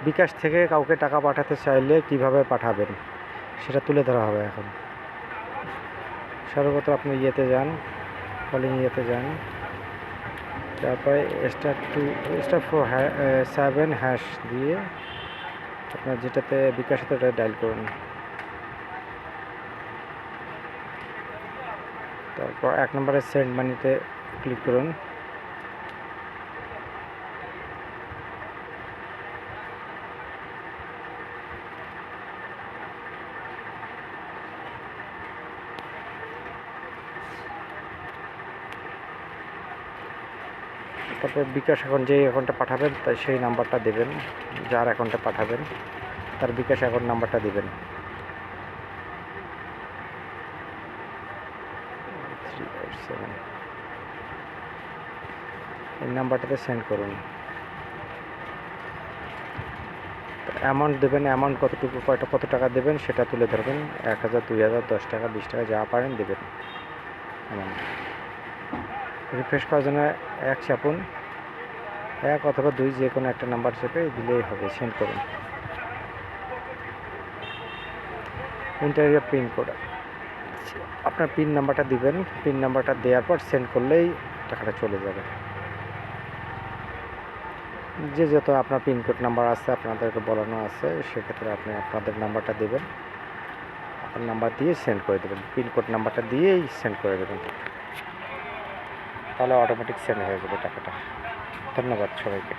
বিকাশ থেকে কাউকে টাকা পাঠাতে চাইলে কিভাবে পাঠাবেন সেটা তুলে ধরা হবে এখন। সর্বপ্রথম আপনি ইয়েতে যান, কলিং ইয়েতে যান, তারপরে *7# দিয়ে আপনার যেটাতে বিকাশ আছে ওটা ডায়াল করুন। তারপর 1 নম্বরে সেন্ড মানিতে ক্লিক করুন। তারপর বিকাশ এখন যে অ্যাকাউন্টে পাঠাবেন তাই সেই নাম্বারটা দেবেন, যার অ্যাকাউন্টে পাঠাবেন তার বিকাশ অ্যাকাউন্ট নাম্বারটা দিবেন। 387 এই নাম্বারটাতে সেন্ড করুন। অ্যামাউন্ট দেবেন, অ্যামাউন্ট কতটুকু কত টাকা দেবেন সেটা তুলে ধরবেন। 1000, 2000, 10 টাকা, 20 টাকা যা পারেন দেবেন। অ্যামাউন্ট রিফ্রেশ করার জন্য 1 চাপুন, 1 অথবা 2 যে কোনো একটা নাম্বার চেপে দিলেই হবে। সেন্ড করুন। এন্টার ইউর পিন কোড, আপনার পিন নাম্বারটা দিবেন। পিন নাম্বারটা দেওয়ার পর সেন্ড করলেই টাকাটা চলে যাবে। যে যত আপনার পিনকোড নাম্বার আছে আপনাদেরকে বলানো আছে, সেক্ষেত্রে আপনি আপনাদের নাম্বারটা দেবেন, আপনার নাম্বার দিয়ে সেন্ড করে দেবেন। পিনকোড নাম্বারটা দিয়েই সেন্ড করে দেবেন, তাহলে অটোমেটিক সেন্ড হয়ে যাবে টাকাটা। ধন্যবাদ সবাইকে।